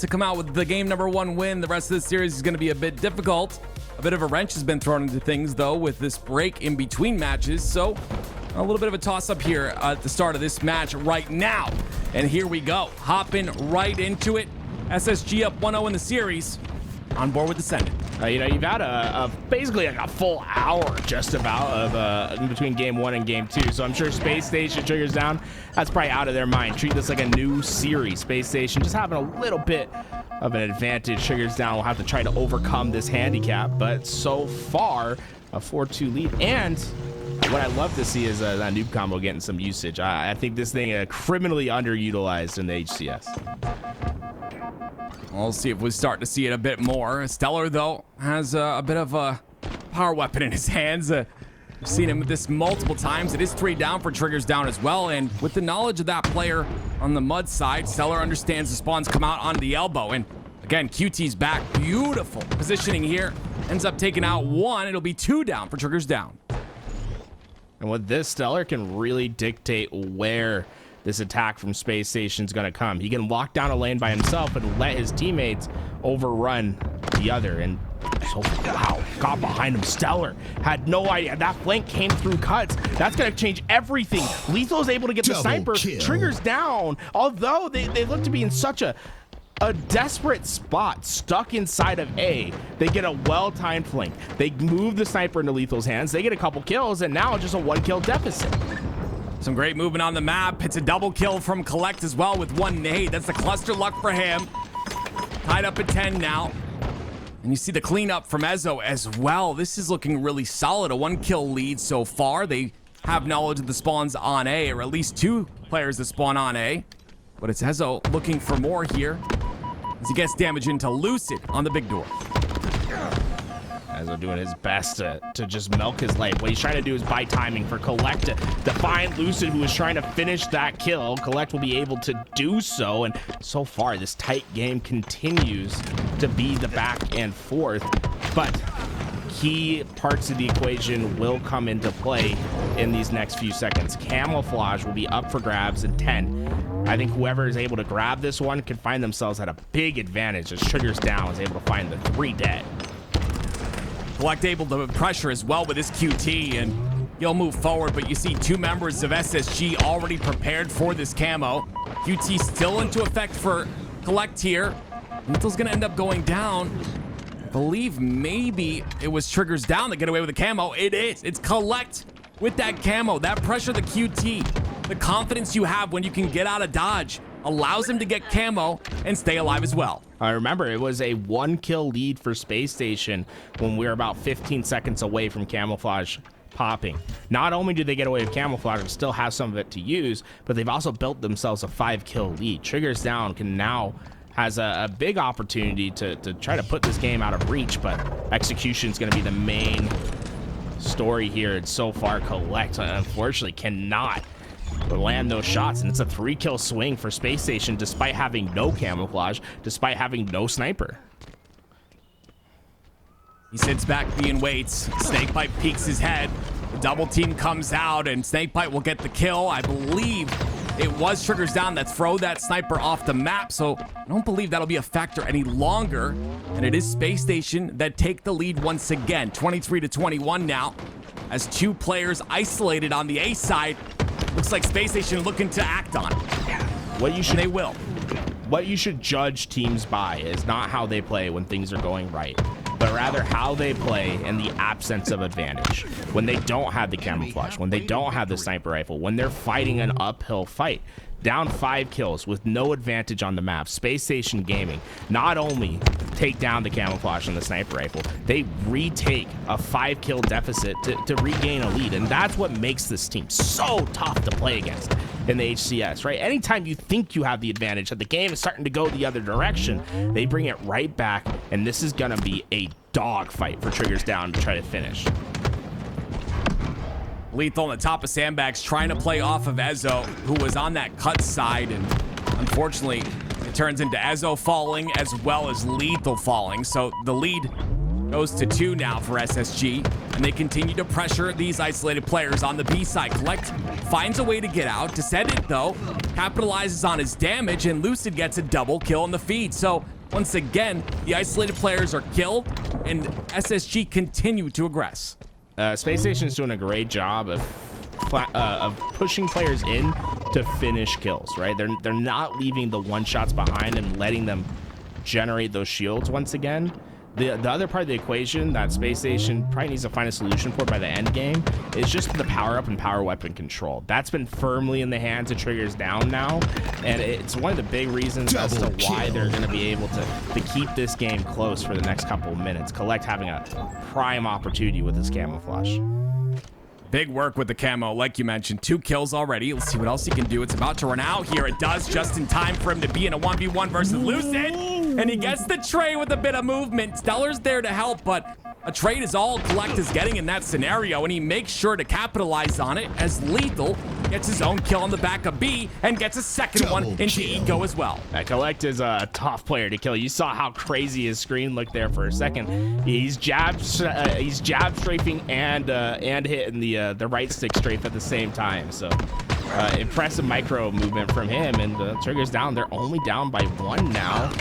to come out with the game #1 win. The rest of the series is going to be a bit difficult. A bit of a wrench has been thrown into things, though, with this break in between matches. So a little bit of a toss-up here at the start of this match right now. And here we go, hopping right into it. SSG up 1-0 in the series, on board with Descendant. You've had basically like a full hour just about of in between game 1 and game 2. So I'm sure Space Station triggers down. That's probably out of their mind. Treat this like a new series. Space Station just having a little bit of an advantage. Triggers down will have to try to overcome this handicap. But so far, a 4-2 lead. And what I love to see is that noob combo getting some usage. I think this thing criminally underutilized in the HCS. We'll see if we start to see it a bit more. Stellar, though, has a bit of a power weapon in his hands. We've seen him with this multiple times. It is 3 down for triggers down as well. And with the knowledge of that player on the mud side, Stellar understands the spawns come out on the elbow. And again, QT's back. Beautiful positioning here. Ends up taking out 1. It'll be 2 down for triggers down. And with this, Stellar can really dictate where this attack from Space Station is going to come. He can lock down a lane by himself and let his teammates overrun the other. And so, wow, got behind him. Stellar had no idea. That flank came through cuts. That's going to change everything. LethuL's able to get the sniper. Triggers down. Although they look to be in such a desperate spot, stuck inside of A. They get a well-timed flank. They move the sniper into LethuL's hands. They get a couple kills, and now just a 1-kill deficit. Some great movement on the map. It's a double kill from Collect as well with 1 nade. That's the cluster luck for him. Tied up at 10 now. And you see the cleanup from Ezo as well. This is looking really solid. A 1-kill lead so far. They have knowledge of the spawns on A, or at least 2 players that spawn on A. But it's Ezo looking for more here as he gets damage into Lucid on the big door. Ezo doing his best to just milk his life. What he's trying to do is buy timing for Collect to find Lucid, who is trying to finish that kill. Collect will be able to do so, and so far this tight game continues to be the back and forth, but key parts of the equation will come into play in these next few seconds. Camouflage will be up for grabs in 10. I think whoever is able to grab this one could find themselves at a big advantage as triggers down is able to find the 3 dead. Collect able to pressure as well with his QT, and he'll move forward, but you see 2 members of SSG already prepared for this camo. QT still into effect for Collect here. LethuL's gonna end up going down. I believe maybe it was triggers down to get away with the camo. It is. It's Collect with that camo. That pressure, the QT, the confidence you have when you can get out of dodge allows him to get camo and stay alive as well. I remember it was a 1-kill lead for Space Station when we were about 15 seconds away from Camouflage popping. Not only do they get away with Camouflage and still have some of it to use, but they've also built themselves a 5-kill lead. Triggers down has a big opportunity to try to put this game out of reach, but execution is going to be the main story here. And so far, Collect unfortunately cannot land those shots, and it's a 3-kill swing for Space Station despite having no camouflage, despite having no sniper. He sits back and waits. Snakebite peeks his head. The double team comes out, and Snakebite will get the kill. I believe it was triggers down that throw that sniper off the map, so I don't believe that'll be a factor any longer. And it is Space Station that take the lead once again, 23-21 now, as 2 players isolated on the A side. Looks like Space Station looking to act on it. And they will. What you should judge teams by is not how they play when things are going right, but rather how they play in the absence of advantage. When they don't have the camouflage, when they don't have the sniper rifle, when they're fighting an uphill fight. Down 5 kills with no advantage on the map, Space Station Gaming not only take down the camouflage and the sniper rifle, they retake a 5-kill deficit to regain a lead. And that's what makes this team so tough to play against in the HCS, right? Anytime you think you have the advantage, that the game is starting to go the other direction, they bring it right back, and this is gonna be a dogfight for triggers down to try to finish. Lethal on the top of sandbags trying to play off of Ezo, who was on that cut side, and unfortunately it turns into Ezo falling as well as Lethal falling. So the lead Goes to 2 now for SSG, and they continue to pressure these isolated players on the B side. Collect finds a way to get out. Descendant, though, capitalizes on his damage, and Lucid gets a double kill in the feed. So, once again, the isolated players are killed, and SSG continue to aggress. Space Station's doing a great job of pushing players in to finish kills, right? They're not leaving the one-shots behind and letting them generate those shields once again. The other part of the equation that Space Station probably needs to find a solution for by the end game is just the power up and power weapon control. That's been firmly in the hands of Triggers Down now, and it's one of the big reasons as to why they're going to be able to keep this game close for the next couple of minutes. Collect having a prime opportunity with his camouflage. Big work with the camo, like you mentioned. 2 kills already. Let's see what else he can do. It's about to run out here. It does, just in time for him to be in a 1v1 versus Lucid. And he gets the trade with a bit of movement. Stellar's there to help, but a trade is all Collect is getting in that scenario, and he makes sure to capitalize on it as Lethal gets his own kill on the back of B and gets a second one into Eco as well. Collect is a tough player to kill. You saw how crazy his screen looked there for a second. He's jab strafing and hitting the right stick strafe at the same time. So impressive micro movement from him, and Triggers Down. They're only down by 1 now.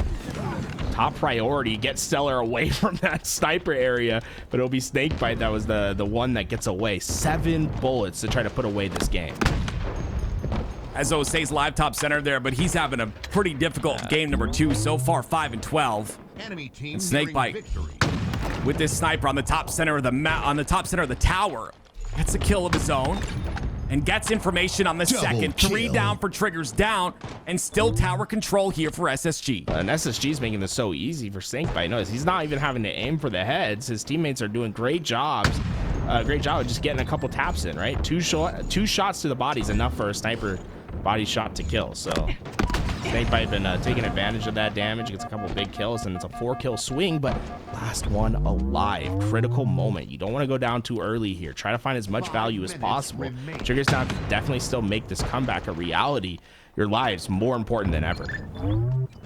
Top priority, get Stellar away from that sniper area, but it'll be Snakebite that was the one that gets away. 7 bullets to try to put away this game. Ezzo stays live top center there, but he's having a pretty difficult game number 2 so far, 5 and 12. Enemy team and Snakebite with this sniper on the top center of the tower gets a kill of his own and gets information on the second. 3 down for Triggers Down, and still tower control here for SSG. And SSG's making this so easy for Snakebite. Notice he's not even having to aim for the heads. His teammates are doing great jobs. Great job of just getting a couple taps in, right? 2 shots to the body is enough for a sniper body shot to kill. So Snakebite been taking advantage of that damage, gets a couple big kills, and it's a 4-kill swing, but last one alive. Critical moment. You don't want to go down too early here. Try to find as much value as possible. Triggers Down can definitely still make this comeback a reality. Your lives more important than ever.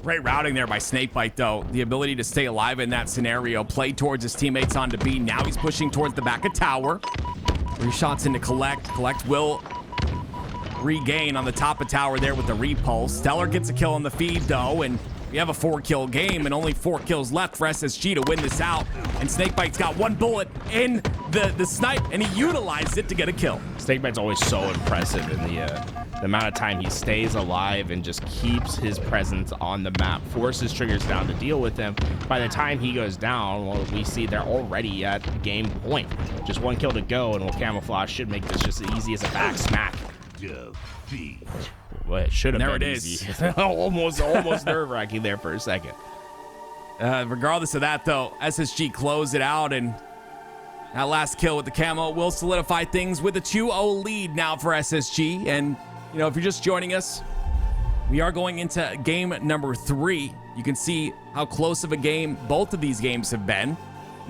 Great routing there by Snakebite, though. The ability to stay alive in that scenario. Play towards his teammates onto B. Now he's pushing towards the back of tower. 3 shots into Collect. Collect will regain on the top of tower there with the repulse. Stellar gets a kill on the feed, though, and we have a 4-kill game and only 4 kills left for SSG to win this out. And Snakebite's got 1 bullet in the snipe, and he utilized it to get a kill. Snakebite's always so impressive in the amount of time he stays alive and just keeps his presence on the map, forces Triggers Down to deal with him. By the time he goes down, well, we see they're already at game point. Just 1 kill to go, and Camouflage should make this just as easy as a back smack. Defeat. Well, it should have there been it easy. is. almost nerve-wracking there for a second. Regardless of that, though, SSG close it out, and that last kill with the camo will solidify things with a 2-0 lead now for SSG. And, you know, if you're just joining us, we are going into game number 3. You can see how close of a game both of these games have been.